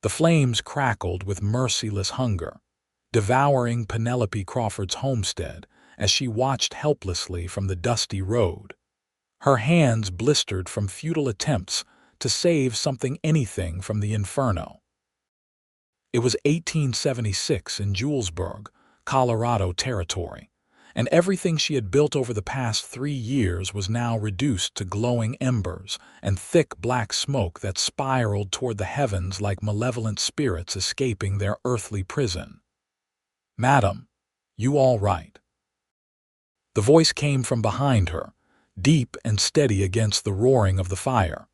The flames crackled with merciless hunger, devouring Penelope Crawford's homestead as she watched helplessly from the dusty road. Her hands blistered from futile attempts to save anything from the inferno. It was 1876 in Julesburg, Colorado territory, and everything she had built over the past 3 years was now reduced to glowing embers and thick black smoke that spiraled toward the heavens like malevolent spirits escaping their earthly prison. "Madam, you all right?" The voice came from behind her, deep and steady against the roaring of the fire.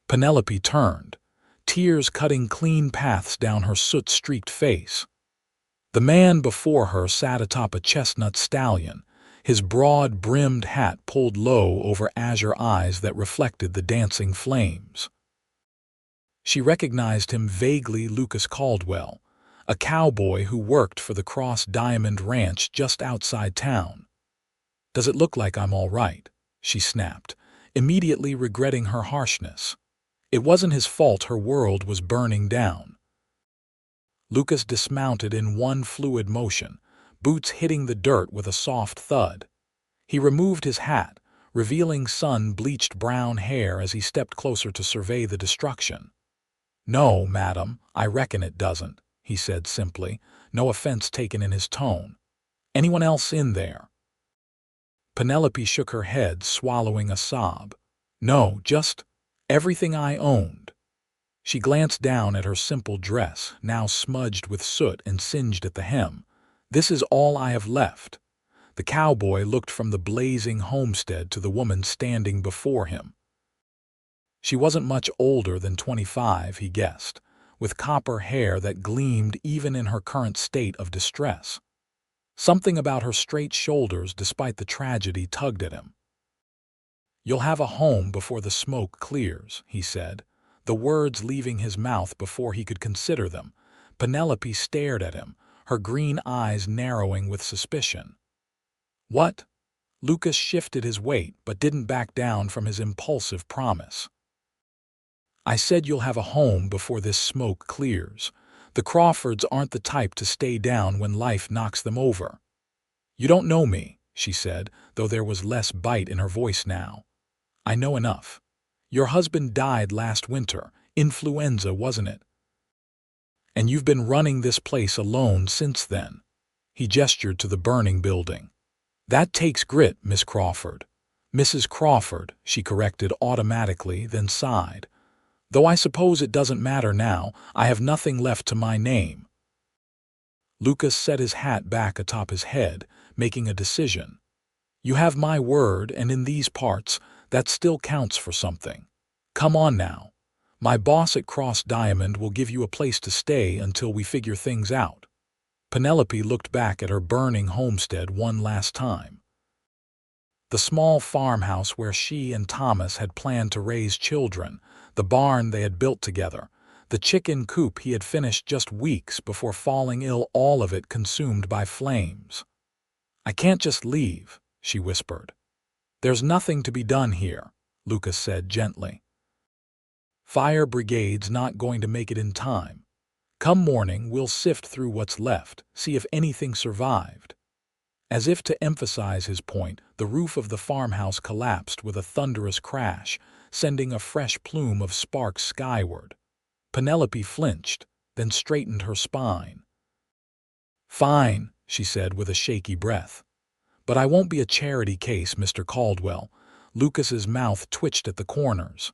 Penelope turned, tears cutting clean paths down her soot-streaked face. The man before her sat atop a chestnut stallion, his broad-brimmed hat pulled low over azure eyes that reflected the dancing flames. She recognized him vaguely, Lucas Caldwell, a cowboy who worked for the Cross Diamond Ranch just outside town. "Does it look like I'm all right?" she snapped, immediately regretting her harshness. It wasn't his fault her world was burning down. Lucas dismounted in one fluid motion, boots hitting the dirt with a soft thud. He removed his hat, revealing sun-bleached brown hair as he stepped closer to survey the destruction. "No, madam, I reckon it doesn't," he said simply, no offense taken in his tone. "Anyone else in there?" Penelope shook her head, swallowing a sob. "No, just everything I owned." She glanced down at her simple dress, now smudged with soot and singed at the hem. "This is all I have left." The cowboy looked from the blazing homestead to the woman standing before him. She wasn't much older than 25, he guessed, with copper hair that gleamed even in her current state of distress. Something about her straight shoulders, despite the tragedy, tugged at him. "You'll have a home before the smoke clears," he said, the words leaving his mouth before he could consider them. Penelope stared at him, her green eyes narrowing with suspicion. "What?" Lucas shifted his weight but didn't back down from his impulsive promise. "I said you'll have a home before this smoke clears. The Crawfords aren't the type to stay down when life knocks them over." "You don't know me," she said, though there was less bite in her voice now. "I know enough. Your husband died last winter, influenza, wasn't it? And you've been running this place alone since then." He gestured to the burning building. "That takes grit, Miss Crawford." "Mrs. Crawford," she corrected automatically, then sighed. "Though I suppose it doesn't matter now, I have nothing left to my name." Lucas set his hat back atop his head, making a decision. "You have my word, and in these parts, that still counts for something. Come on now. My boss at Cross Diamond will give you a place to stay until we figure things out." Penelope looked back at her burning homestead one last time. The small farmhouse where she and Thomas had planned to raise children, the barn they had built together, the chicken coop he had finished just weeks before falling ill, all of it consumed by flames. "I can't just leave," she whispered. "There's nothing to be done here," Lucas said gently. "Fire brigade's not going to make it in time. Come morning, we'll sift through what's left, see if anything survived." As if to emphasize his point, the roof of the farmhouse collapsed with a thunderous crash, sending a fresh plume of sparks skyward. Penelope flinched, then straightened her spine. "Fine," she said with a shaky breath. "But I won't be a charity case, Mr. Caldwell." Lucas's mouth twitched at the corners.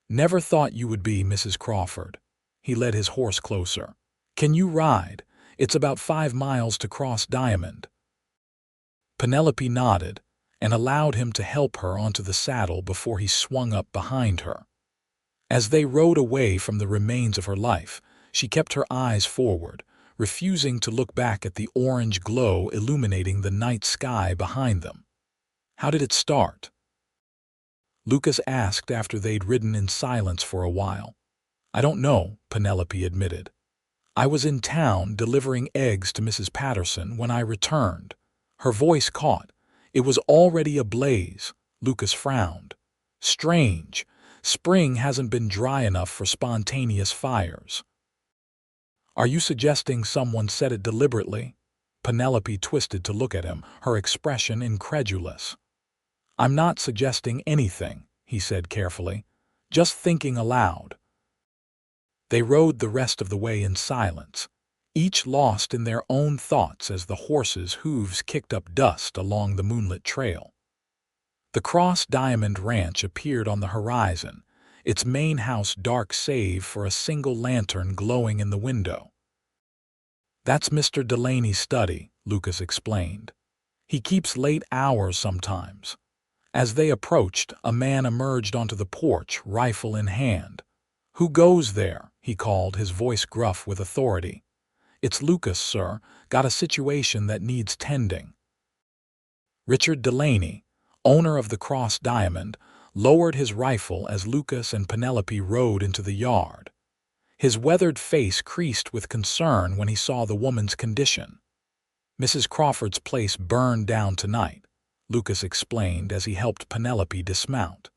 "Never thought you would be, Mrs. Crawford." He led his horse closer. "Can you ride? It's about 5 miles to Cross Diamond." Penelope nodded and allowed him to help her onto the saddle before he swung up behind her. As they rode away from the remains of her life, she kept her eyes forward, refusing to look back at the orange glow illuminating the night sky behind them. "How did it start?" Lucas asked after they'd ridden in silence for a while. "I don't know," Penelope admitted. "I was in town delivering eggs to Mrs. Patterson when I returned." Her voice caught. "It was already ablaze." Lucas frowned. "Strange. Spring hasn't been dry enough for spontaneous fires." Are you suggesting someone said it deliberately? Penelope twisted to look at him, her expression incredulous. I'm not suggesting anything, he said carefully. Just thinking aloud. They rode the rest of the way in silence, each lost in their own thoughts as the horses' hooves kicked up dust along the moonlit trail. The Cross Diamond Ranch appeared on the horizon, its main house dark save for a single lantern glowing in the window. That's Mr. Delaney's study, Lucas explained. He keeps late hours sometimes. As they approached, a man emerged onto the porch, rifle in hand. Who goes there? He called, his voice gruff with authority. It's Lucas, sir. Got a situation that needs tending. Richard Delaney, owner of the Cross Diamond, lowered his rifle as Lucas and Penelope rode into the yard. His weathered face creased with concern when he saw the woman's condition. Mrs. Crawford's place burned down tonight, Lucas explained as he helped Penelope dismount.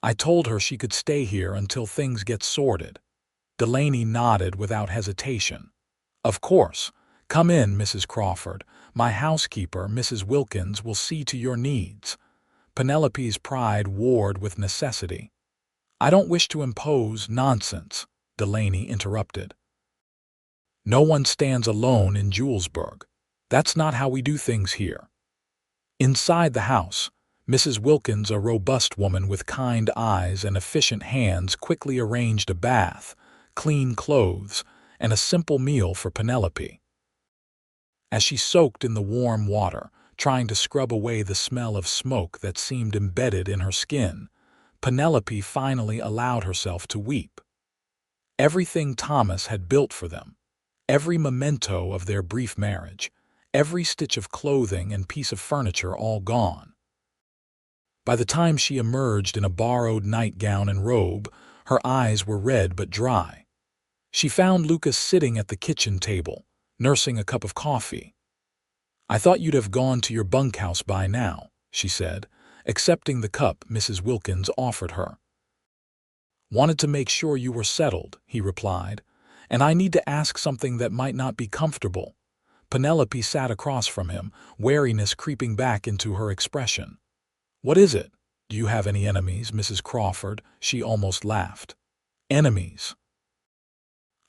I told her she could stay here until things get sorted. Delaney nodded without hesitation. Of course. Come in, Mrs. Crawford. My housekeeper, Mrs. Wilkins, will see to your needs. Penelope's pride warred with necessity. I don't wish to impose nonsense, Delaney interrupted. No one stands alone in Julesburg. That's not how we do things here. Inside the house, Mrs. Wilkins, a robust woman with kind eyes and efficient hands, quickly arranged a bath, clean clothes, and a simple meal for Penelope. As she soaked in the warm water, trying to scrub away the smell of smoke that seemed embedded in her skin, Penelope finally allowed herself to weep. Everything Thomas had built for them, every memento of their brief marriage, every stitch of clothing and piece of furniture all gone. By the time she emerged in a borrowed nightgown and robe, her eyes were red but dry. She found Lucas sitting at the kitchen table, nursing a cup of coffee. I thought you'd have gone to your bunkhouse by now, she said, accepting the cup Mrs. Wilkins offered her. Wanted to make sure you were settled, he replied, and I need to ask something that might not be comfortable. Penelope sat across from him, wariness creeping back into her expression. What is it? Do you have any enemies, Mrs. Crawford? She almost laughed. Enemies?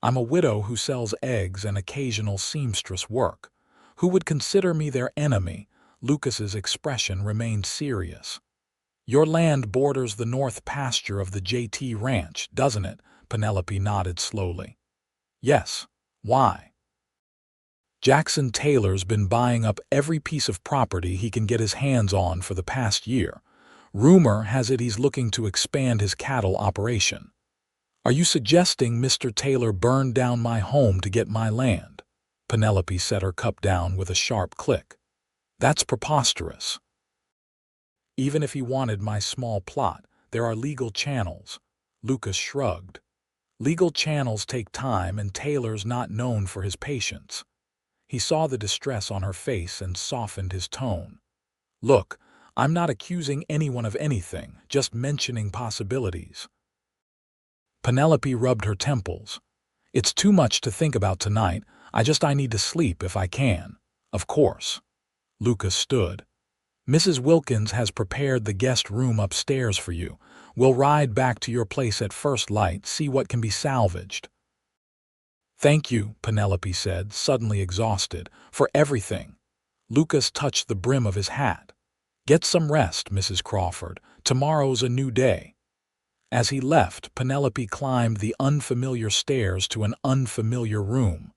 I'm a widow who sells eggs and occasional seamstress work. Who would consider me their enemy? Lucas's expression remained serious. Your land borders the north pasture of the J.T. Ranch, doesn't it? Penelope nodded slowly. Yes. Why? Jackson Taylor's been buying up every piece of property he can get his hands on for the past year. Rumor has it he's looking to expand his cattle operation. Are you suggesting Mr. Taylor burned down my home to get my land? Penelope set her cup down with a sharp click. That's preposterous. Even if he wanted my small plot, there are legal channels. Lucas shrugged. Legal channels take time, and Taylor's not known for his patience. He saw the distress on her face and softened his tone. Look, I'm not accusing anyone of anything, just mentioning possibilities. Penelope rubbed her temples. It's too much to think about tonight. I need to sleep if I can. Of course. Lucas stood. Mrs. Wilkins has prepared the guest room upstairs for you. We'll ride back to your place at first light, see what can be salvaged. Thank you, Penelope said, suddenly exhausted, for everything. Lucas touched the brim of his hat. Get some rest, Mrs. Crawford. Tomorrow's a new day. As he left, Penelope climbed the unfamiliar stairs to an unfamiliar room.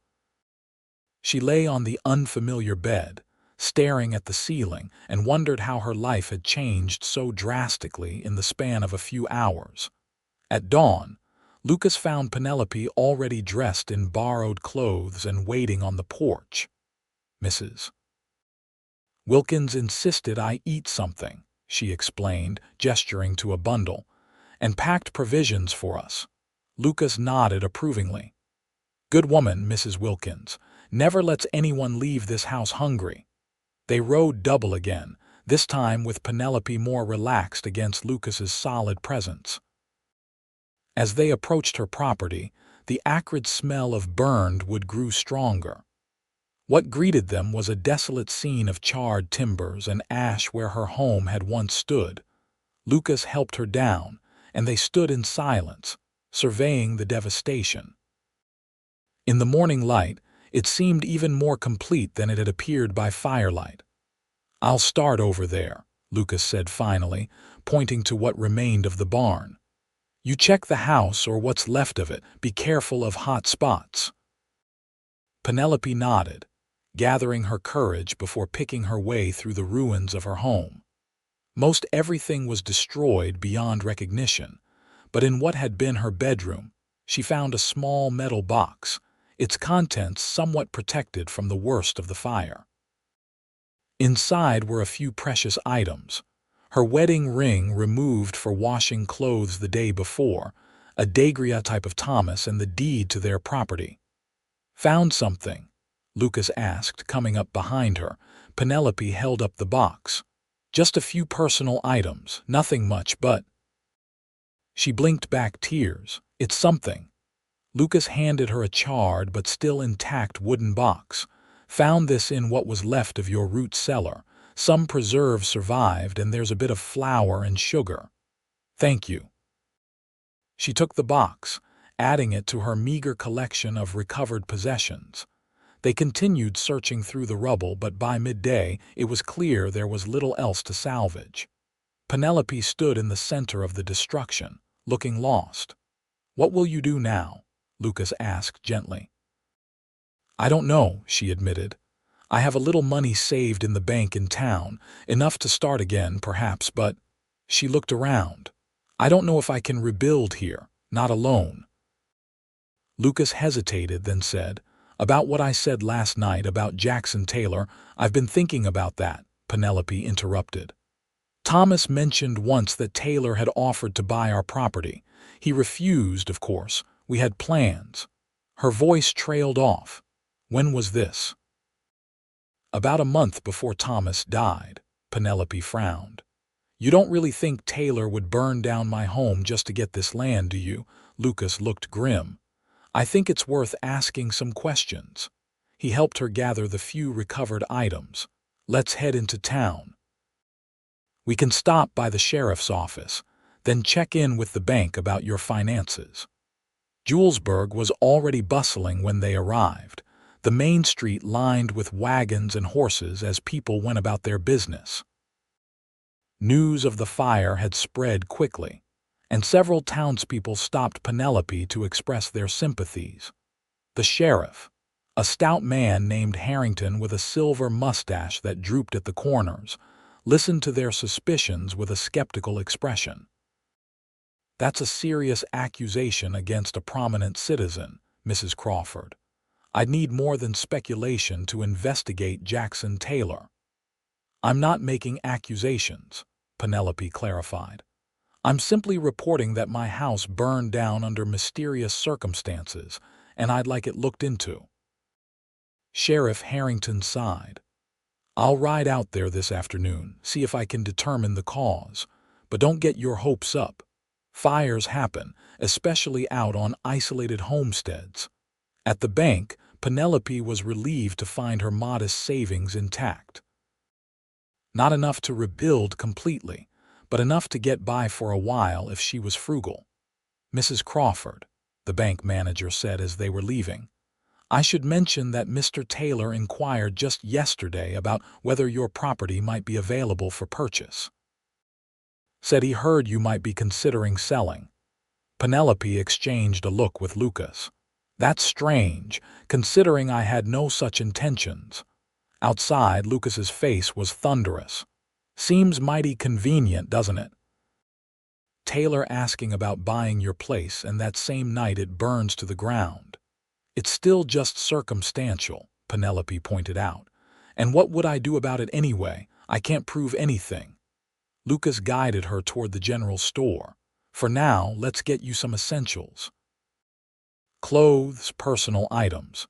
She lay on the unfamiliar bed, staring at the ceiling, and wondered how her life had changed so drastically in the span of a few hours. At dawn, Lucas found Penelope already dressed in borrowed clothes and waiting on the porch. Mrs. Wilkins insisted I eat something, she explained, gesturing to a bundle, and packed provisions for us. Lucas nodded approvingly. Good woman, Mrs. Wilkins. Never lets anyone leave this house hungry. They rode double again, this time with Penelope more relaxed against Lucas's solid presence. As they approached her property, the acrid smell of burned wood grew stronger. What greeted them was a desolate scene of charred timbers and ash where her home had once stood. Lucas helped her down, and they stood in silence, surveying the devastation. In the morning light, it seemed even more complete than it had appeared by firelight. "I'll start over there," Lucas said finally, pointing to what remained of the barn. "You check the house or what's left of it. Be careful of hot spots." Penelope nodded, gathering her courage before picking her way through the ruins of her home. Most everything was destroyed beyond recognition, but in what had been her bedroom, she found a small metal box, its contents somewhat protected from the worst of the fire. Inside were a few precious items: her wedding ring removed for washing clothes the day before, a daguerreotype of Thomas, and the deed to their property. "Found something?" Lucas asked, coming up behind her. Penelope held up the box. "Just a few personal items, nothing much, but—" She blinked back tears. "It's something." Lucas handed her a charred but still intact wooden box. "Found this in what was left of your root cellar. Some preserves survived, and there's a bit of flour and sugar." "Thank you." She took the box, adding it to her meager collection of recovered possessions. They continued searching through the rubble, but by midday it was clear there was little else to salvage. Penelope stood in the center of the destruction, looking lost. "What will you do now?" Lucas asked gently. "I don't know," she admitted. "I have a little money saved in the bank in town, enough to start again, perhaps, but—" She looked around. "I don't know if I can rebuild here, not alone." Lucas hesitated, then said, "About what I said last night about Jackson Taylor, I've been thinking about that," Penelope interrupted. "Thomas mentioned once that Taylor had offered to buy our property. He refused, of course. We had plans." Her voice trailed off. "When was this?" "About a month before Thomas died," Penelope frowned. "You don't really think Taylor would burn down my home just to get this land, do you?" Lucas looked grim. "I think it's worth asking some questions." He helped her gather the few recovered items. "Let's head into town. We can stop by the sheriff's office, then check in with the bank about your finances." Julesburg was already bustling when they arrived, the main street lined with wagons and horses as people went about their business. News of the fire had spread quickly, and several townspeople stopped Penelope to express their sympathies. The sheriff, a stout man named Harrington with a silver mustache that drooped at the corners, listened to their suspicions with a skeptical expression. "That's a serious accusation against a prominent citizen, Mrs. Crawford. I'd need more than speculation to investigate Jackson Taylor." "I'm not making accusations," Penelope clarified. "I'm simply reporting that my house burned down under mysterious circumstances, and I'd like it looked into." Sheriff Harrington sighed. "I'll ride out there this afternoon, see if I can determine the cause. But don't get your hopes up. Fires happen, especially out on isolated homesteads." At the bank, Penelope was relieved to find her modest savings intact. Not enough to rebuild completely, but enough to get by for a while if she was frugal. "Mrs. Crawford," the bank manager said as they were leaving, "I should mention that Mr. Taylor inquired just yesterday about whether your property might be available for purchase. Said he heard you might be considering selling." Penelope exchanged a look with Lucas. "That's strange, considering I had no such intentions." Outside, Lucas's face was thunderous. "Seems mighty convenient, doesn't it? Taylor asking about buying your place, and that same night it burns to the ground." "It's still just circumstantial," Penelope pointed out. "And what would I do about it anyway? I can't prove anything." Lucas guided her toward the general store. "For now, let's get you some essentials. Clothes, personal items.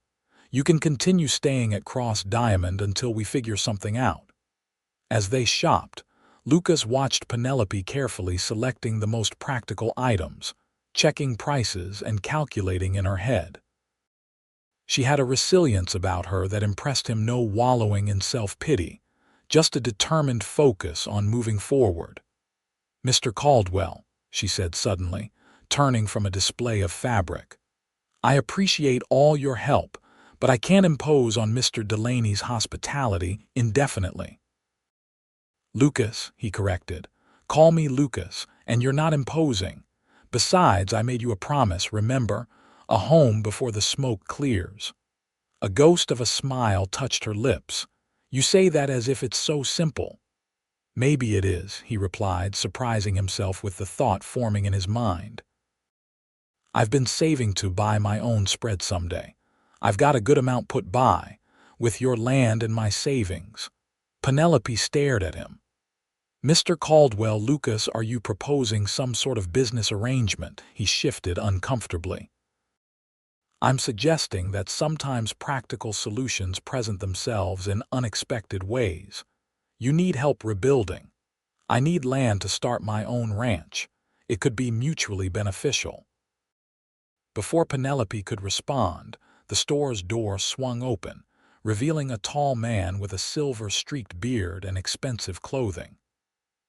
You can continue staying at Cross Diamond until we figure something out." As they shopped, Lucas watched Penelope carefully selecting the most practical items: checking prices and calculating in her head. She had a resilience about her that impressed him, no wallowing in self-pity, just a determined focus on moving forward. "Mr. Caldwell," she said suddenly, turning from a display of fabric, "I appreciate all your help, but I can't impose on Mr. Delaney's hospitality indefinitely." "Lucas," he corrected. "Call me Lucas, and you're not imposing. Besides, I made you a promise, remember? A home before the smoke clears." A ghost of a smile touched her lips. "You say that as if it's so simple." "Maybe it is," he replied, surprising himself with the thought forming in his mind. "I've been saving to buy my own spread someday. I've got a good amount put by, with your land and my savings." Penelope stared at him. "Mr. Caldwell, Lucas, are you proposing some sort of business arrangement?" He shifted uncomfortably. "I'm suggesting that sometimes practical solutions present themselves in unexpected ways. You need help rebuilding. I need land to start my own ranch. It could be mutually beneficial." Before Penelope could respond, the store's door swung open, revealing a tall man with a silver-streaked beard and expensive clothing.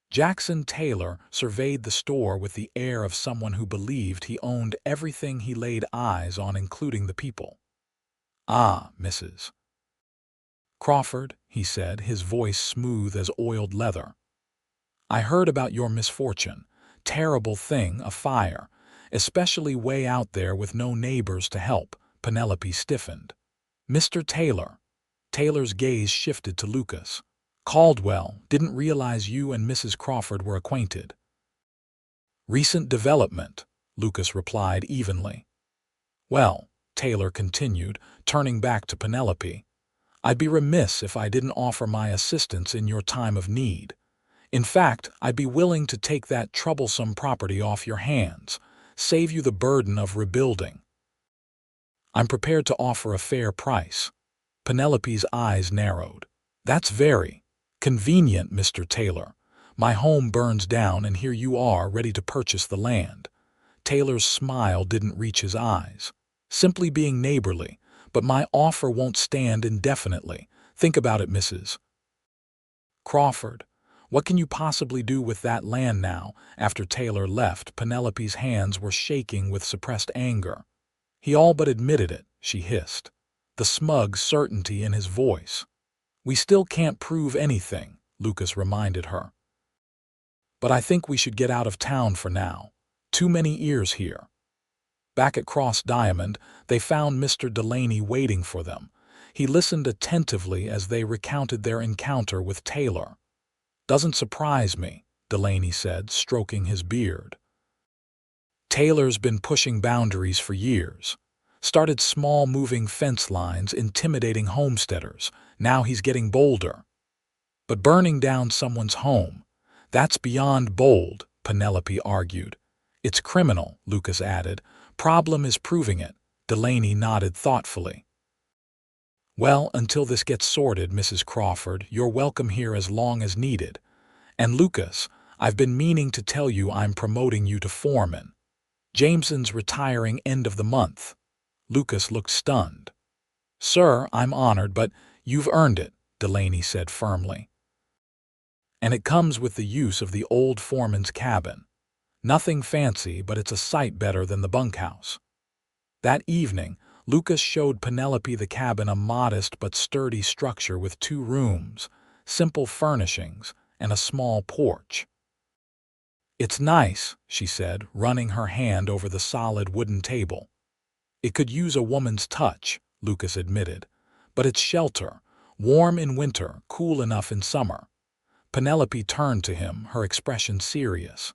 Jackson Taylor surveyed the store with the air of someone who believed he owned everything he laid eyes on, including the people. "Ah, Mrs. Crawford," he said, his voice smooth as oiled leather. "I heard about your misfortune. Terrible thing, a fire, especially way out there with no neighbors to help." Penelope stiffened. "Mr. Taylor." Taylor's gaze shifted to Lucas. "Caldwell, didn't realize you and Mrs. Crawford were acquainted." "Recent development," Lucas replied evenly. "Well," Taylor continued, turning back to Penelope, "I'd be remiss if I didn't offer my assistance in your time of need. In fact, I'd be willing to take that troublesome property off your hands, save you the burden of rebuilding. I'm prepared to offer a fair price." Penelope's eyes narrowed. "That's very convenient, Mr. Taylor. My home burns down and here you are ready to purchase the land." Taylor's smile didn't reach his eyes. "Simply being neighborly, but my offer won't stand indefinitely. Think about it, Mrs. Crawford. What can you possibly do with that land now?" After Taylor left, Penelope's hands were shaking with suppressed anger. "He all but admitted it," she hissed, the smug certainty in his voice. "We still can't prove anything," Lucas reminded her. "But I think we should get out of town for now. Too many ears here." Back at Cross Diamond, they found Mr. Delaney waiting for them. He listened attentively as they recounted their encounter with Taylor. "Doesn't surprise me," Delaney said, stroking his beard. "Taylor's been pushing boundaries for years. Started small moving fence lines intimidating homesteaders. Now he's getting bolder. But burning down someone's home, that's beyond bold," Penelope argued. "It's criminal," Lucas added. "Problem is proving it." Delaney nodded thoughtfully. "Well, until this gets sorted, Mrs. Crawford, you're welcome here as long as needed. And Lucas, I've been meaning to tell you I'm promoting you to foreman. Jameson's retiring end of the month." Lucas looked stunned. "Sir, I'm honored, but you've earned it," Delaney said firmly. "And it comes with the use of the old foreman's cabin. Nothing fancy, but it's a sight better than the bunkhouse." That evening, Lucas showed Penelope the cabin, a modest but sturdy structure with 2 rooms, simple furnishings, and a small porch. "It's nice," she said, running her hand over the solid wooden table. "It could use a woman's touch," Lucas admitted. "But it's shelter, warm in winter, cool enough in summer." Penelope turned to him, her expression serious.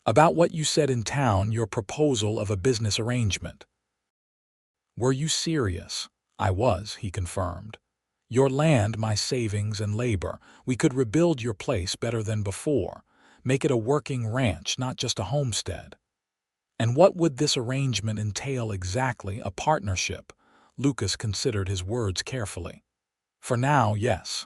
"About what you said in town, your proposal of a business arrangement." "Were you serious?" "I was," he confirmed. "Your land, my savings and labor. We could rebuild your place better than before. Make it a working ranch, not just a homestead." "And what would this arrangement entail exactly? A partnership?" Lucas considered his words carefully. "For now, yes.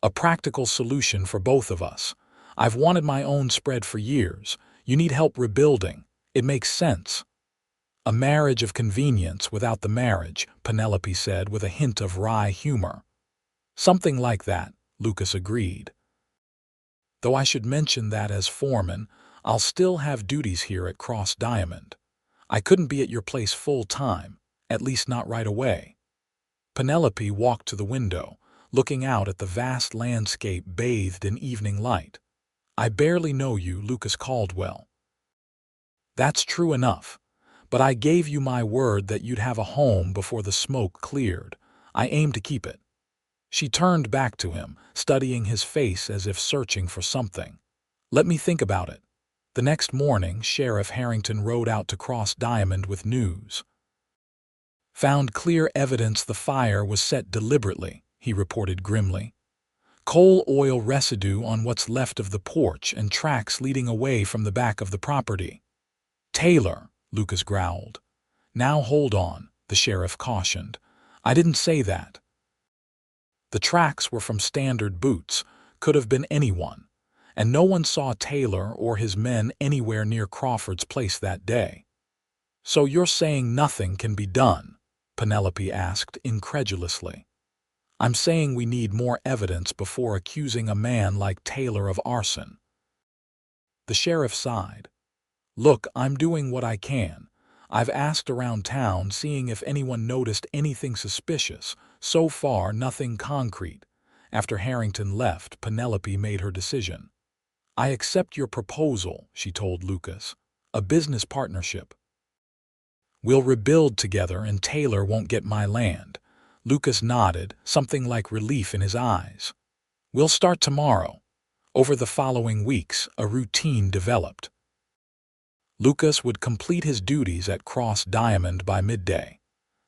A practical solution for both of us. I've wanted my own spread for years. You need help rebuilding. It makes sense. A marriage of convenience without the marriage, Penelope said with a hint of wry humor. Something like that, Lucas agreed. Though I should mention that as foreman, I'll still have duties here at Cross Diamond. I couldn't be at your place full-time, at least not right away. Penelope walked to the window, looking out at the vast landscape bathed in evening light. I barely know you, Lucas Caldwell. That's true enough, but I gave you my word that you'd have a home before the smoke cleared. I aim to keep it. She turned back to him, studying his face as if searching for something. Let me think about it. The next morning, Sheriff Harrington rode out to Cross Diamond with news. Found clear evidence the fire was set deliberately, he reported grimly. Coal oil residue on what's left of the porch and tracks leading away from the back of the property. Taylor, Lucas growled. Now hold on, the sheriff cautioned. I didn't say that. The tracks were from standard boots, could have been anyone, and no one saw Taylor or his men anywhere near Crawford's place that day. So you're saying nothing can be done? Penelope asked incredulously. I'm saying we need more evidence before accusing a man like Taylor of arson. The sheriff sighed. Look, I'm doing what I can. I've asked around town, seeing if anyone noticed anything suspicious. So far, nothing concrete. After Harrington left, Penelope made her decision. I accept your proposal, she told Lucas. A business partnership. We'll rebuild together and Taylor won't get my land. Lucas nodded, something like relief in his eyes. We'll start tomorrow. Over the following weeks, a routine developed. Lucas would complete his duties at Cross Diamond by midday,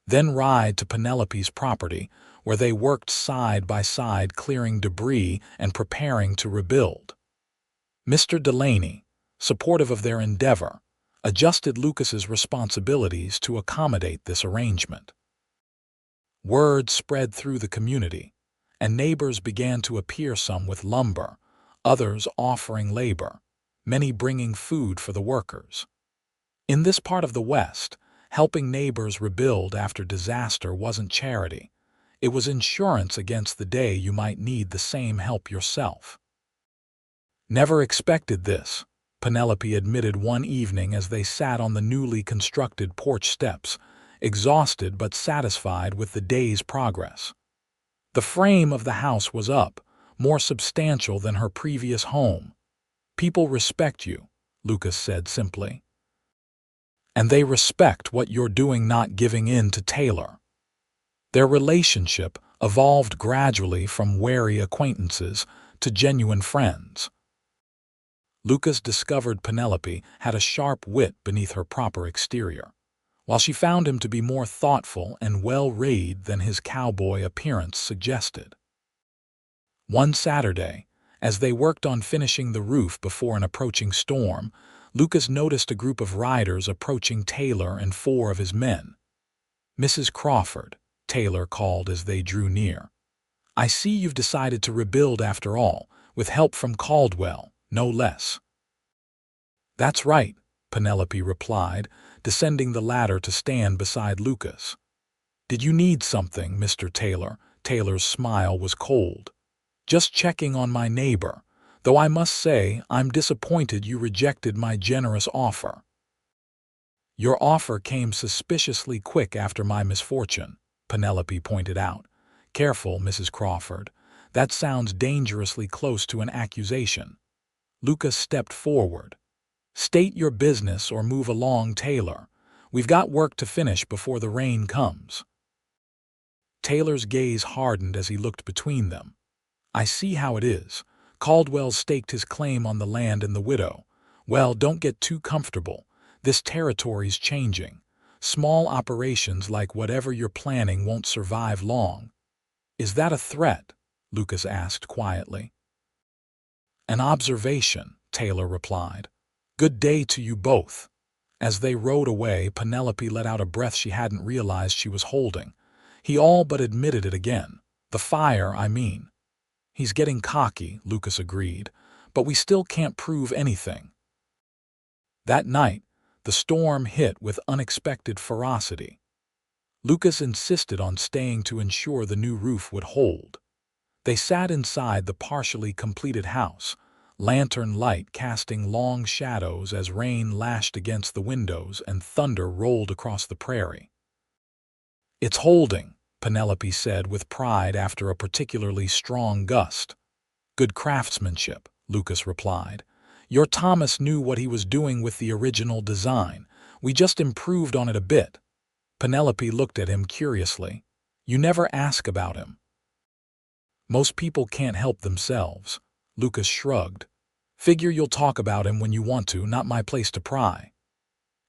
then ride to Penelope's property, where they worked side by side clearing debris and preparing to rebuild. Mr. Delaney, supportive of their endeavor, adjusted Lucas's responsibilities to accommodate this arrangement. Word spread through the community, and neighbors began to appear, some with lumber, others offering labor, many bringing food for the workers. In this part of the West, helping neighbors rebuild after disaster wasn't charity. It was insurance against the day you might need the same help yourself. Never expected this, Penelope admitted one evening as they sat on the newly constructed porch steps, exhausted but satisfied with the day's progress. The frame of the house was up, more substantial than her previous home. People respect you, Lucas said simply. And they respect what you're doing, not giving in to Taylor. Their relationship evolved gradually from wary acquaintances to genuine friends. Lucas discovered Penelope had a sharp wit beneath her proper exterior, while she found him to be more thoughtful and well-read than his cowboy appearance suggested. One Saturday, as they worked on finishing the roof before an approaching storm, Lucas noticed a group of riders approaching Taylor and 4 of his men. Mrs. Crawford, Taylor called as they drew near. I see you've decided to rebuild after all, with help from Caldwell, no less. That's right, Penelope replied, descending the ladder to stand beside Lucas. Did you need something, Mr. Taylor? Taylor's smile was cold. Just checking on my neighbor, though I must say I'm disappointed you rejected my generous offer. Your offer came suspiciously quick after my misfortune, Penelope pointed out. Careful, Mrs. Crawford. That sounds dangerously close to an accusation. Lucas stepped forward. State your business or move along, Taylor. We've got work to finish before the rain comes. Taylor's gaze hardened as he looked between them. I see how it is. Caldwell staked his claim on the land and the widow. Well, don't get too comfortable. This territory's changing. Small operations like whatever you're planning won't survive long. Is that a threat? Lucas asked quietly. An observation, Taylor replied. Good day to you both. As they rode away, Penelope let out a breath she hadn't realized she was holding. He all but admitted it again. The fire, I mean. He's getting cocky, Lucas agreed, but we still can't prove anything. That night, The storm hit with unexpected ferocity. Lucas insisted on staying to ensure the new roof would hold. They sat inside the partially completed house, lantern light casting long shadows as rain lashed against the windows and thunder rolled across the prairie. "It's holding," Penelope said with pride after a particularly strong gust. "Good craftsmanship," Lucas replied. "Your Thomas knew what he was doing with the original design. We just improved on it a bit." Penelope looked at him curiously. "You never ask about him." "Most people can't help themselves." Lucas shrugged. "Figure you'll talk about him when you want to, not my place to pry."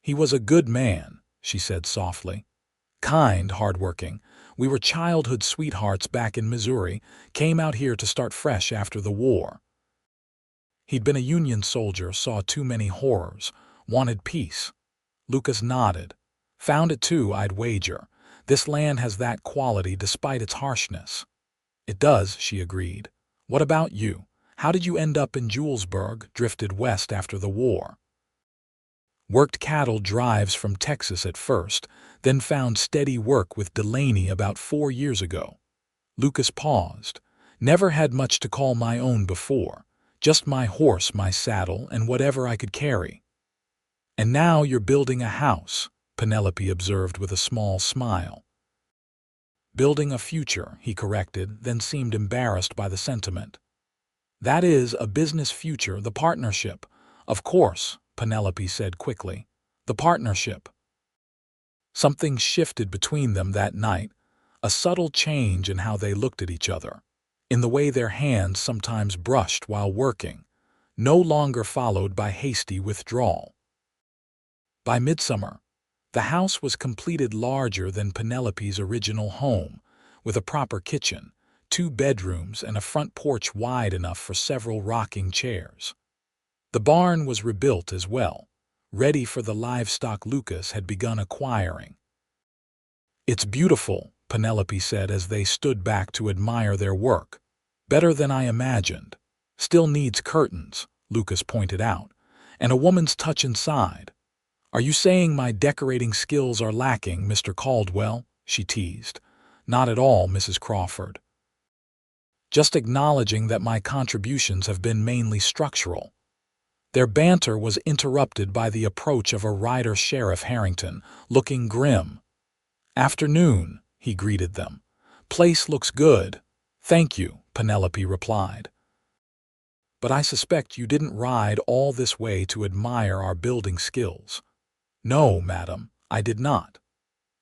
"He was a good man," she said softly. "Kind, hardworking. We were childhood sweethearts back in Missouri, came out here to start fresh after the war. He'd been a Union soldier, saw too many horrors, wanted peace." Lucas nodded. "Found it too, I'd wager. This land has that quality despite its harshness." "It does," she agreed. "What about you? How did you end up in Julesburg, drifted west after the war?" "Worked cattle drives from Texas at first, then found steady work with Delaney about 4 years ago." Lucas paused. "Never had much to call my own before. Just my horse, my saddle, and whatever I could carry." "And now you're building a house," Penelope observed with a small smile. "Building a future," he corrected, then seemed embarrassed by the sentiment. "That is, a business future, the partnership." "Of course," Penelope said quickly. "The partnership." Something shifted between them that night, a subtle change in how they looked at each other, in the way their hands sometimes brushed while working, no longer followed by hasty withdrawal. By midsummer, the house was completed, larger than Penelope's original home, with a proper kitchen, 2 bedrooms, and a front porch wide enough for several rocking chairs. The barn was rebuilt as well, ready for the livestock Lucas had begun acquiring. "It's beautiful," Penelope said as they stood back to admire their work. "Better than I imagined. Still needs curtains," Lucas pointed out, "and a woman's touch inside." "Are you saying my decorating skills are lacking, Mr. Caldwell?" she teased. "Not at all, Mrs. Crawford. Just acknowledging that my contributions have been mainly structural." Their banter was interrupted by the approach of a rider, Sheriff Harrington, looking grim. "Afternoon," he greeted them. "Place looks good." "Thank you," Penelope replied. "But I suspect you didn't ride all this way to admire our building skills." "No, madam, I did not."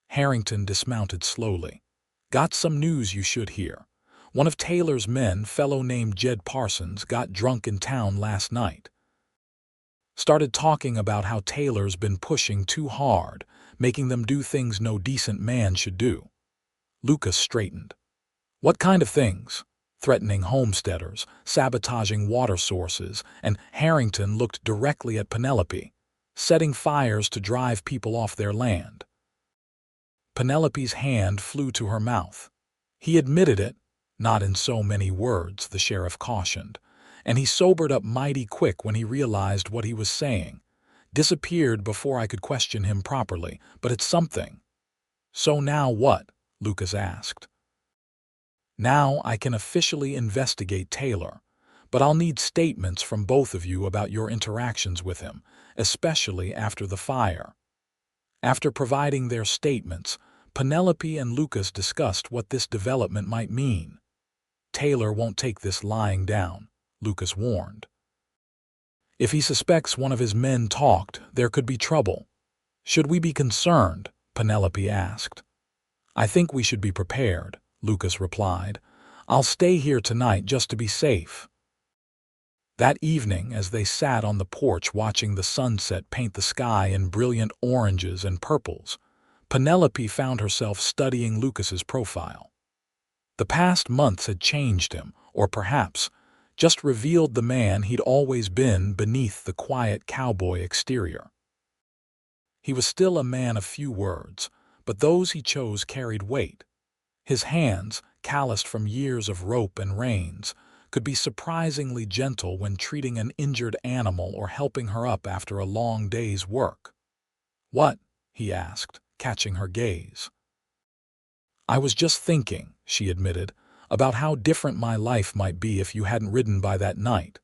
Harrington dismounted slowly. "Got some news you should hear. One of Taylor's men, fellow named Jed Parsons, got drunk in town last night. Started talking about how Taylor's been pushing too hard, making them do things no decent man should do." Lucas straightened. "What kind of things?" "Threatening homesteaders, sabotaging water sources," and Harrington looked directly at Penelope. "Setting fires to drive people off their land." Penelope's hand flew to her mouth. "He admitted it." "Not in so many words," the sheriff cautioned, and he sobered up mighty quick when he realized what he was saying. "Disappeared before I could question him properly, but it's something." "So now what?" Lucas asked. "Now I can officially investigate Taylor, but I'll need statements from both of you about your interactions with him, especially after the fire." After providing their statements, Penelope and Lucas discussed what this development might mean. "Taylor won't take this lying down," Lucas warned. "If he suspects one of his men talked, there could be trouble." "Should we be concerned?" Penelope asked. "I think we should be prepared," Lucas replied. "I'll stay here tonight just to be safe." That evening, as they sat on the porch watching the sunset paint the sky in brilliant oranges and purples, Penelope found herself studying Lucas's profile. The past months had changed him, or perhaps just revealed the man he'd always been beneath the quiet cowboy exterior. He was still a man of few words, but those he chose carried weight. His hands, calloused from years of rope and reins, could be surprisingly gentle when treating an injured animal or helping her up after a long day's work. "What?" he asked, catching her gaze. "I was just thinking," she admitted, "about how different my life might be if you hadn't ridden by that night."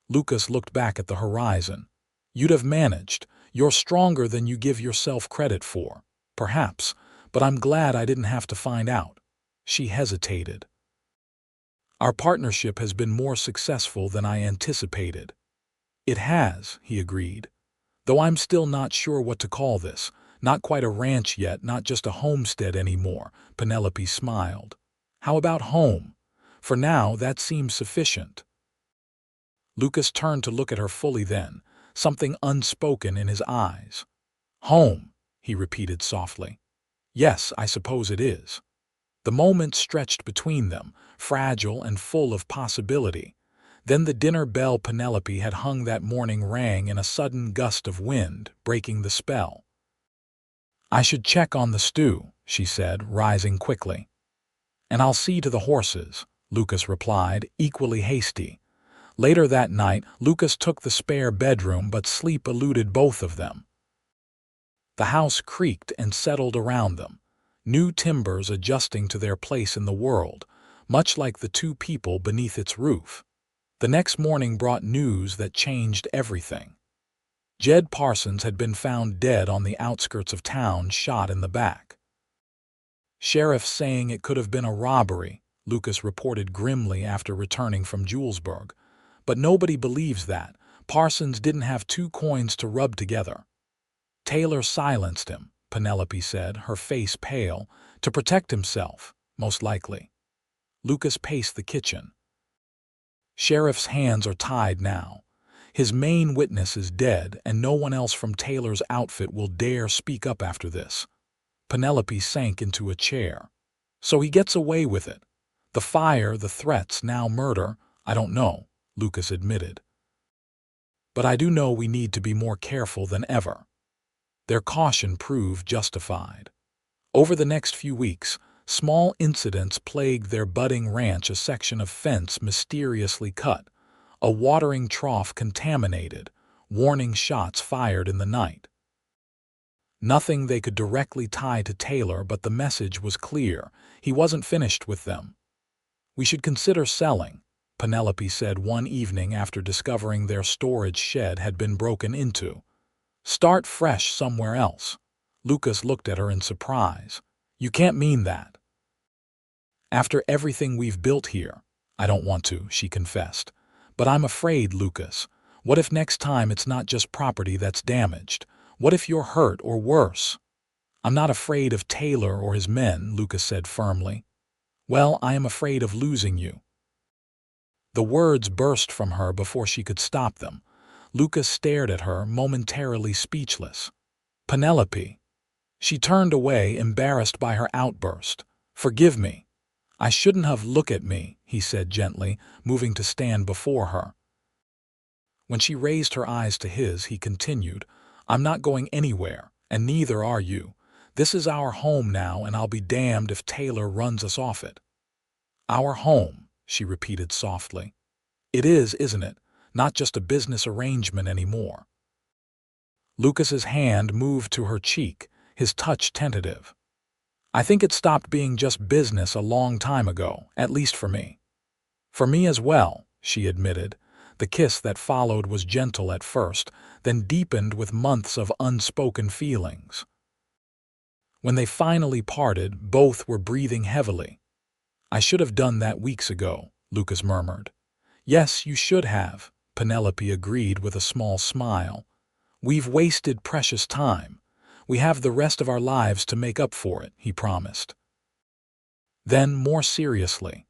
Lucas looked back at the horizon. "You'd have managed. You're stronger than you give yourself credit for. Perhaps, but I'm glad I didn't have to find out." She hesitated. "Our partnership has been more successful than I anticipated." "It has," he agreed. "Though I'm still not sure what to call this. Not quite a ranch yet, not just a homestead anymore." Penelope smiled. "How about home? For now, that seems sufficient." Lucas turned to look at her fully then, something unspoken in his eyes. "Home," he repeated softly. "Yes, I suppose it is." The moment stretched between them, fragile and full of possibility. Then the dinner bell Penelope had hung that morning rang in a sudden gust of wind, breaking the spell. "I should check on the stew," she said, rising quickly. "And I'll see to the horses," Lucas replied, equally hasty. Later that night, Lucas took the spare bedroom, but sleep eluded both of them. The house creaked and settled around them, new timbers adjusting to their place in the world, much like the two people beneath its roof. The next morning brought news that changed everything. Jed Parsons had been found dead on the outskirts of town, shot in the back. "Sheriff's saying it could have been a robbery," Lucas reported grimly after returning from Julesburg. "But nobody believes that. Parsons didn't have two coins to rub together." "Taylor silenced him," Penelope said, her face pale, "to protect himself, most likely." Lucas paced the kitchen. "Sheriff's hands are tied now. His main witness is dead, and no one else from Taylor's outfit will dare speak up after this." Penelope sank into a chair. "So he gets away with it. The fire, the threats, now murder. I don't know," Lucas admitted. "But I do know we need to be more careful than ever." Their caution proved justified. Over the next few weeks, small incidents plagued their budding ranch: a section of fence mysteriously cut, a watering trough contaminated, warning shots fired in the night. Nothing they could directly tie to Taylor, but the message was clear: he wasn't finished with them. "We should consider selling," Penelope said one evening after discovering their storage shed had been broken into. "Start fresh somewhere else." Lucas looked at her in surprise. "You can't mean that." "After everything we've built here." "I don't want to," she confessed. "But I'm afraid, Lucas. What if next time it's not just property that's damaged? What if you're hurt or worse?" "I'm not afraid of Taylor or his men," Lucas said firmly. "Well, I am afraid of losing you." The words burst from her before she could stop them. Lucas stared at her, momentarily speechless. "Penelope." She turned away, embarrassed by her outburst. "Forgive me. I shouldn't have. Look at me," he said gently, moving to stand before her. When she raised her eyes to his, he continued, "I'm not going anywhere, and neither are you. This is our home now, and I'll be damned if Taylor runs us off it." "Our home," she repeated softly. "It is, isn't it? Not just a business arrangement anymore." Lucas's hand moved to her cheek, his touch tentative. "I think it stopped being just business a long time ago, at least for me." "For me as well," she admitted. The kiss that followed was gentle at first, then deepened with months of unspoken feelings. When they finally parted, both were breathing heavily. "I should have done that weeks ago," Lucas murmured. "Yes, you should have," Penelope agreed with a small smile. "We've wasted precious time. We have the rest of our lives to make up for it," he promised. Then, more seriously,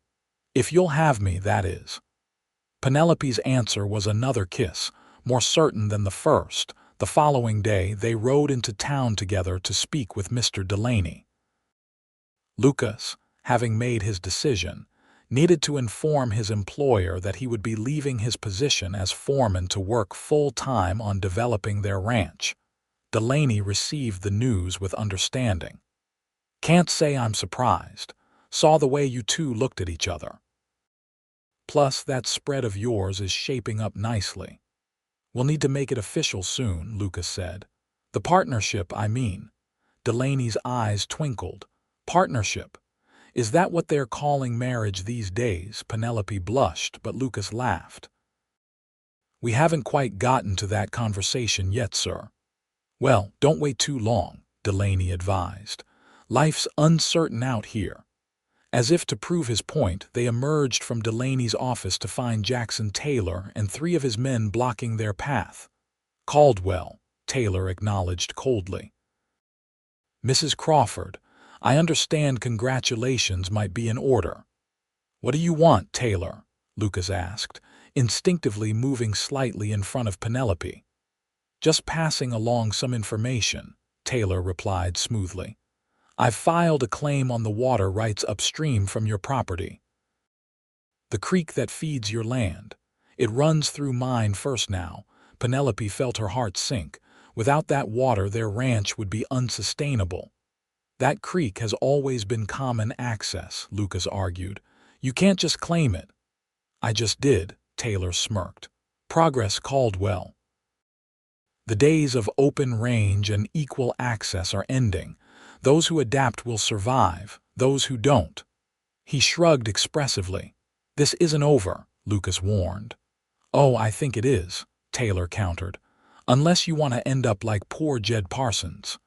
"If you'll have me, that is." Penelope's answer was another kiss, more certain than the first. The following day, they rode into town together to speak with Mr. Delaney. Lucas, having made his decision, needed to inform his employer that he would be leaving his position as foreman to work full-time on developing their ranch. Delaney received the news with understanding. "Can't say I'm surprised. Saw the way you two looked at each other. Plus, that spread of yours is shaping up nicely." "We'll need to make it official soon," Lucas said. The partnership, I mean. Delaney's eyes twinkled. Partnership. Is that what they're calling marriage these days? Penelope blushed, but Lucas laughed. We haven't quite gotten to that conversation yet, sir. Well, don't wait too long, Delaney advised. Life's uncertain out here. As if to prove his point, they emerged from Delaney's office to find Jackson Taylor and 3 of his men blocking their path. Caldwell, Taylor acknowledged coldly. Mrs. Crawford, I understand congratulations might be in order. What do you want, Taylor? Lucas asked, instinctively moving slightly in front of Penelope. Just passing along some information, Taylor replied smoothly. I've filed a claim on the water rights upstream from your property. The creek that feeds your land. It runs through mine first now. Penelope felt her heart sink. Without that water, their ranch would be unsustainable. That creek has always been common access, Lucas argued. You can't just claim it. I just did, Taylor smirked. Progress, Caldwell. The days of open range and equal access are ending. Those who adapt will survive, those who don't. He shrugged expressively. This isn't over, Lucas warned. Oh, I think it is, Taylor countered. Unless you want to end up like poor Jed Parsons.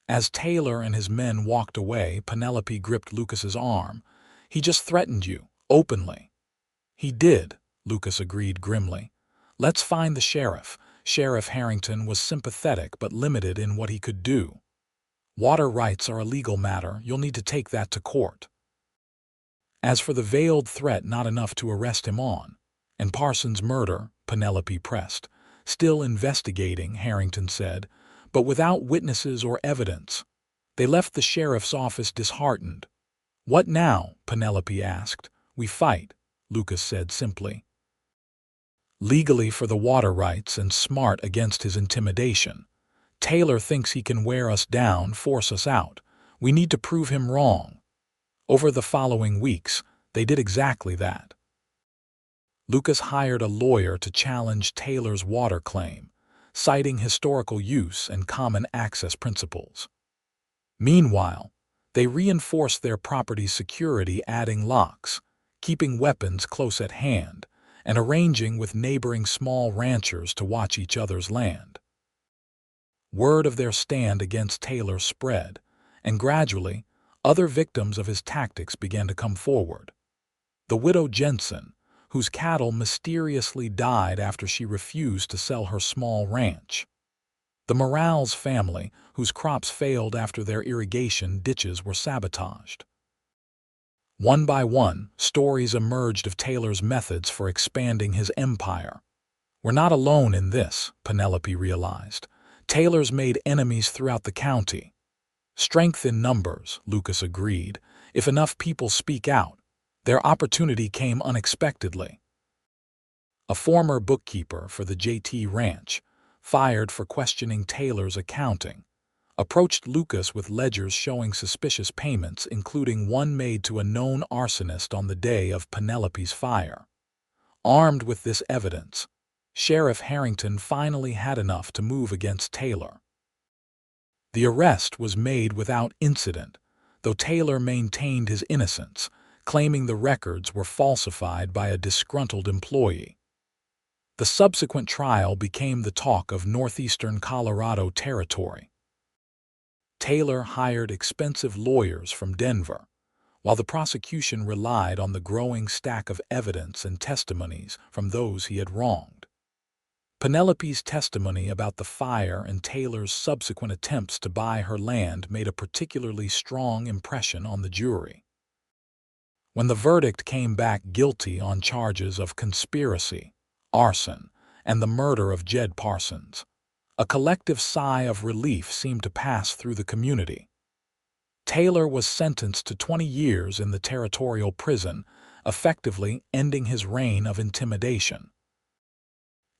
As Taylor and his men walked away, Penelope gripped Lucas's arm. He just threatened you, openly. He did, Lucas agreed grimly. Let's find the sheriff. Sheriff Harrington was sympathetic but limited in what he could do. Water rights are a legal matter. You'll need to take that to court. As for the veiled threat, not enough to arrest him on. And Parsons' murder, Penelope pressed. Still investigating, Harrington said, but without witnesses or evidence. They left the sheriff's office disheartened. What now? Penelope asked. We fight, Lucas said simply. Legally for the water rights and smart against his intimidation. Taylor thinks he can wear us down, force us out. We need to prove him wrong. Over the following weeks, they did exactly that. Lucas hired a lawyer to challenge Taylor's water claim, citing historical use and common access principles. Meanwhile, they reinforced their property's security, adding locks, keeping weapons close at hand, and arranging with neighboring small ranchers to watch each other's land. Word of their stand against Taylor spread, and gradually, other victims of his tactics began to come forward. The widow Jensen, whose cattle mysteriously died after she refused to sell her small ranch. The Morales family, whose crops failed after their irrigation ditches were sabotaged. One by one, stories emerged of Taylor's methods for expanding his empire. We're not alone in this, Penelope realized. Taylor's made enemies throughout the county. Strength in numbers, Lucas agreed. If enough people speak out, their opportunity came unexpectedly. A former bookkeeper for the JT Ranch, fired for questioning Taylor's accounting, approached Lucas with ledgers showing suspicious payments, including one made to a known arsonist on the day of Penelope's fire. Armed with this evidence, Sheriff Harrington finally had enough to move against Taylor. The arrest was made without incident, though Taylor maintained his innocence, claiming the records were falsified by a disgruntled employee. The subsequent trial became the talk of northeastern Colorado territory. Taylor hired expensive lawyers from Denver, while the prosecution relied on the growing stack of evidence and testimonies from those he had wronged. Penelope's testimony about the fire and Taylor's subsequent attempts to buy her land made a particularly strong impression on the jury. When the verdict came back guilty on charges of conspiracy, arson, and the murder of Jed Parsons, a collective sigh of relief seemed to pass through the community. Taylor was sentenced to 20 years in the territorial prison, effectively ending his reign of intimidation.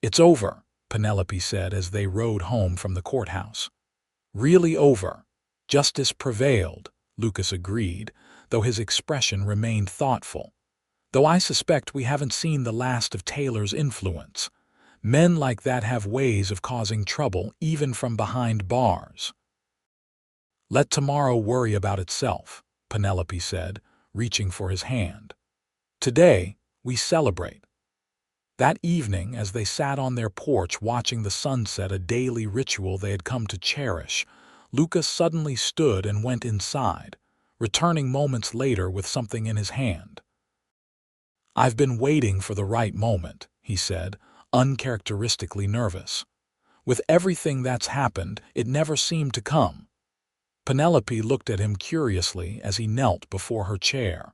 It's over, Penelope said as they rode home from the courthouse. Really over. Justice prevailed, Lucas agreed, though his expression remained thoughtful. Though I suspect we haven't seen the last of Taylor's influence. Men like that have ways of causing trouble even from behind bars. Let tomorrow worry about itself, Penelope said, reaching for his hand. Today, we celebrate. That evening, as they sat on their porch watching the sunset, a daily ritual they had come to cherish, Lucas suddenly stood and went inside, returning moments later with something in his hand. I've been waiting for the right moment, he said, uncharacteristically nervous. With everything that's happened, it never seemed to come. Penelope looked at him curiously as he knelt before her chair.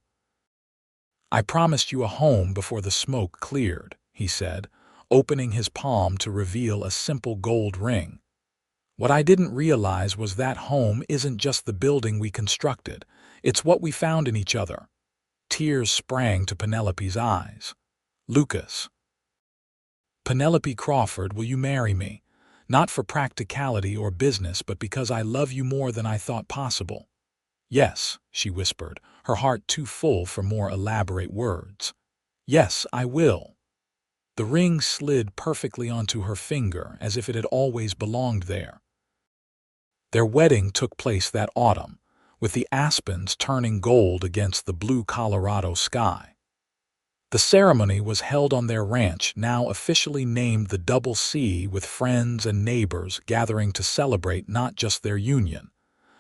I promised you a home before the smoke cleared, he said, opening his palm to reveal a simple gold ring. What I didn't realize was that home isn't just the building we constructed, it's what we found in each other. Tears sprang to Penelope's eyes. Lucas. Penelope Crawford, will you marry me? Not for practicality or business, but because I love you more than I thought possible. Yes, she whispered, her heart too full for more elaborate words. Yes, I will. The ring slid perfectly onto her finger as if it had always belonged there. Their wedding took place that autumn, with the aspens turning gold against the blue Colorado sky. The ceremony was held on their ranch, now officially named the Double C, with friends and neighbors gathering to celebrate not just their union,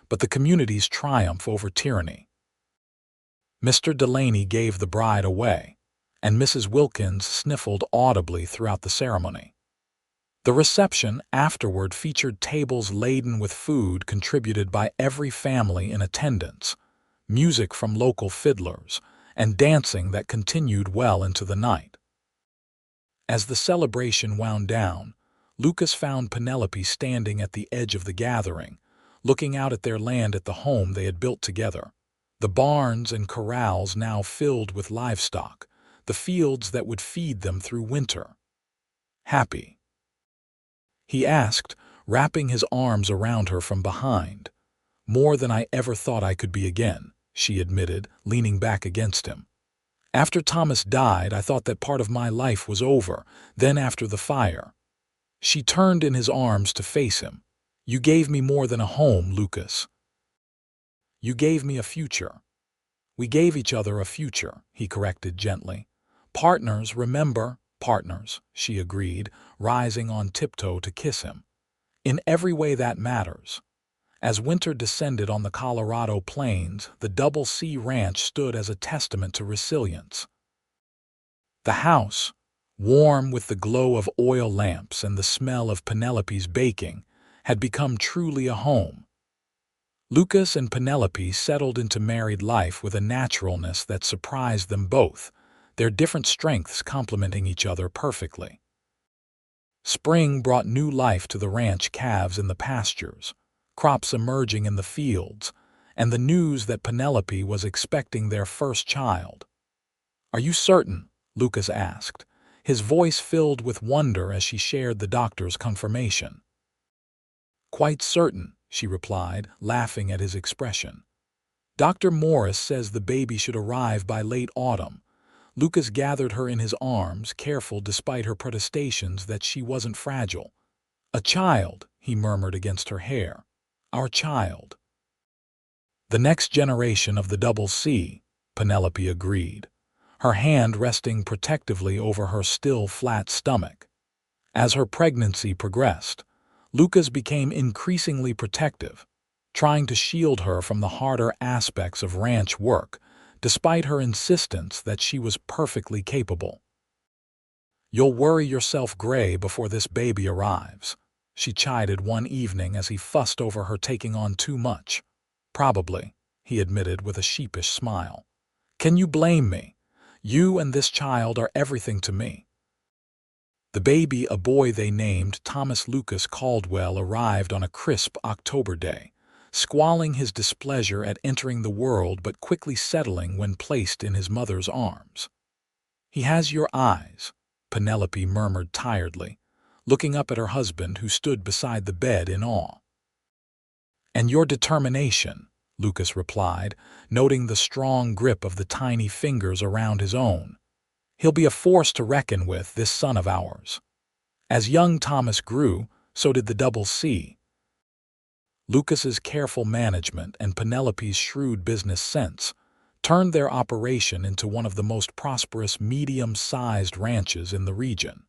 but the community's triumph over tyranny. Mr. Delaney gave the bride away, and Mrs. Wilkins sniffled audibly throughout the ceremony. The reception afterward featured tables laden with food contributed by every family in attendance, music from local fiddlers, and dancing that continued well into the night. As the celebration wound down, Lucas found Penelope standing at the edge of the gathering, looking out at their land at the home they had built together. The barns and corrals now filled with livestock, the fields that would feed them through winter. Happy? He asked, wrapping his arms around her from behind. More than I ever thought I could be again, she admitted, leaning back against him. After Thomas died, I thought that part of my life was over, then after the fire. She turned in his arms to face him. You gave me more than a home, Lucas. You gave me a future. We gave each other a future, he corrected gently. Partners, remember, partners, she agreed, rising on tiptoe to kiss him. In every way that matters. As winter descended on the Colorado plains, the Double C Ranch stood as a testament to resilience. The house, warm with the glow of oil lamps and the smell of Penelope's baking, had become truly a home. Lucas and Penelope settled into married life with a naturalness that surprised them both, their different strengths complementing each other perfectly. Spring brought new life to the ranch calves in the pastures, crops emerging in the fields, and the news that Penelope was expecting their first child. Are you certain? Lucas asked, his voice filled with wonder as she shared the doctor's confirmation. Quite certain, she replied, laughing at his expression. Dr. Morris says the baby should arrive by late autumn. Lucas gathered her in his arms, careful despite her protestations that she wasn't fragile. A child, he murmured against her hair. Our child. The next generation of the Double C, Penelope agreed, her hand resting protectively over her still flat stomach. As her pregnancy progressed, Lucas became increasingly protective, trying to shield her from the harder aspects of ranch work, despite her insistence that she was perfectly capable. You'll worry yourself gray before this baby arrives, she chided one evening as he fussed over her taking on too much. Probably, he admitted with a sheepish smile. Can you blame me? You and this child are everything to me. The baby, a boy they named Thomas Lucas Caldwell, arrived on a crisp October day, squalling his displeasure at entering the world but quickly settling when placed in his mother's arms. He has your eyes, Penelope murmured tiredly, looking up at her husband who stood beside the bed in awe. And your determination, Lucas replied, noting the strong grip of the tiny fingers around his own. He'll be a force to reckon with, this son of ours. As young Thomas grew, so did the double C. Lucas's careful management and Penelope's shrewd business sense turned their operation into one of the most prosperous medium-sized ranches in the region.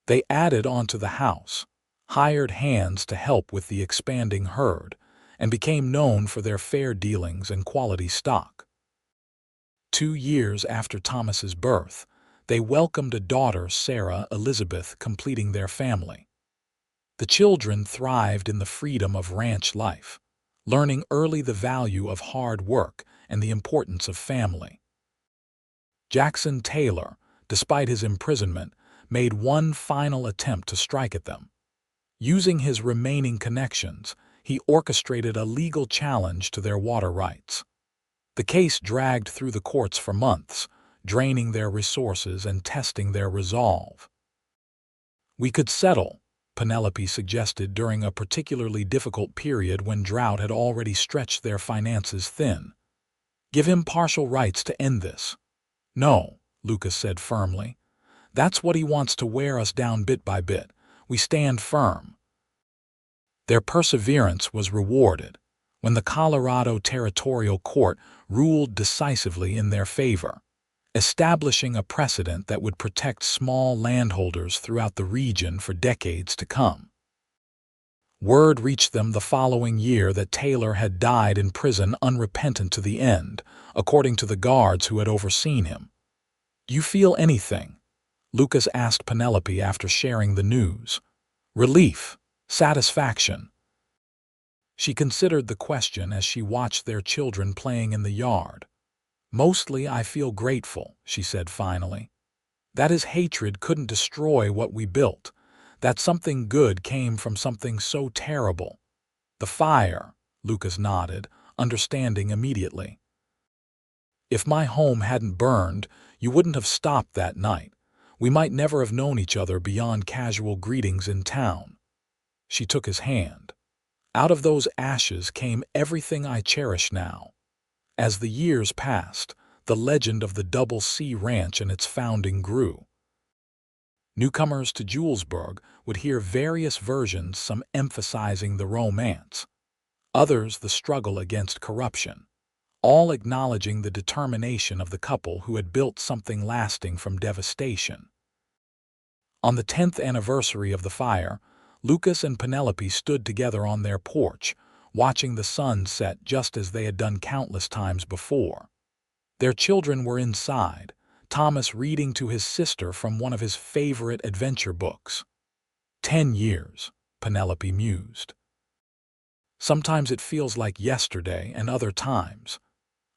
They added onto the house, hired hands to help with the expanding herd, and became known for their fair dealings and quality stock. 2 years after Thomas's birth, they welcomed a daughter, Sarah Elizabeth, completing their family. The children thrived in the freedom of ranch life, learning early the value of hard work and the importance of family. Jackson Taylor, despite his imprisonment, made one final attempt to strike at them. Using his remaining connections, he orchestrated a legal challenge to their water rights. The case dragged through the courts for months, draining their resources and testing their resolve. "We could settle," Penelope suggested during a particularly difficult period when drought had already stretched their finances thin. "Give him partial rights to end this." "No," Lucas said firmly. "That's what he wants, to wear us down bit by bit. We stand firm." Their perseverance was rewarded when the Colorado Territorial Court ruled decisively in their favor, establishing a precedent that would protect small landholders throughout the region for decades to come. Word reached them the following year that Taylor had died in prison, unrepentant to the end, according to the guards who had overseen him. "Do you feel anything?" Lucas asked Penelope after sharing the news. "Relief, satisfaction." She considered the question as she watched their children playing in the yard. "Mostly I feel grateful," she said finally. "That his hatred couldn't destroy what we built, that something good came from something so terrible." "The fire," Lucas nodded, understanding immediately. "If my home hadn't burned, you wouldn't have stopped that night. We might never have known each other beyond casual greetings in town." She took his hand. "Out of those ashes came everything I cherish now." As the years passed, the legend of the Double C Ranch and its founding grew. Newcomers to Julesburg would hear various versions, some emphasizing the romance, others the struggle against corruption, all acknowledging the determination of the couple who had built something lasting from devastation. On the 10th anniversary of the fire, Lucas and Penelope stood together on their porch, watching the sun set just as they had done countless times before. Their children were inside, Thomas reading to his sister from one of his favorite adventure books. 10 years, Penelope mused. "Sometimes it feels like yesterday, and other times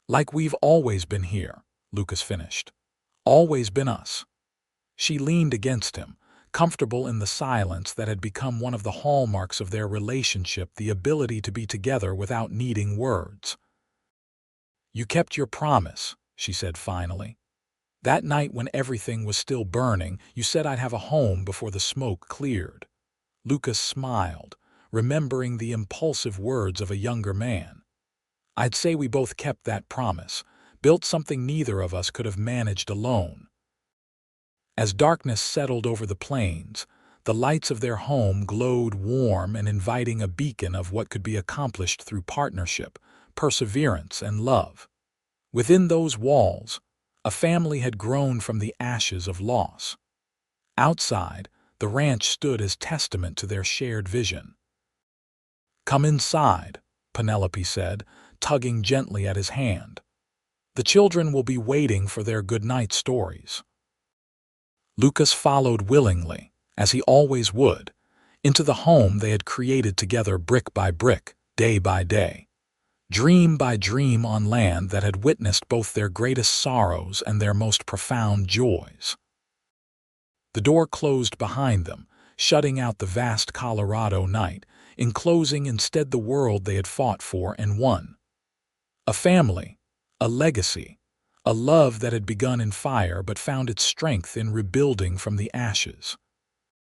like we've always been here," Lucas finished. "Always been us." She leaned against him, comfortable in the silence that had become one of the hallmarks of their relationship, the ability to be together without needing words. "You kept your promise," she said finally. "That night when everything was still burning, you said I'd have a home before the smoke cleared." Lucas smiled, remembering the impulsive words of a younger man. "I'd say we both kept that promise, built something neither of us could have managed alone." As darkness settled over the plains, the lights of their home glowed warm and inviting, a beacon of what could be accomplished through partnership, perseverance, and love. Within those walls, a family had grown from the ashes of loss. Outside, the ranch stood as testament to their shared vision. "Come inside," Penelope said, tugging gently at his hand. "The children will be waiting for their goodnight stories." Lucas followed willingly, as he always would, into the home they had created together, brick by brick, day by day, dream by dream, on land that had witnessed both their greatest sorrows and their most profound joys. The door closed behind them, shutting out the vast Colorado night, enclosing instead the world they had fought for and won. A family, a legacy, a love that had begun in fire but found its strength in rebuilding from the ashes.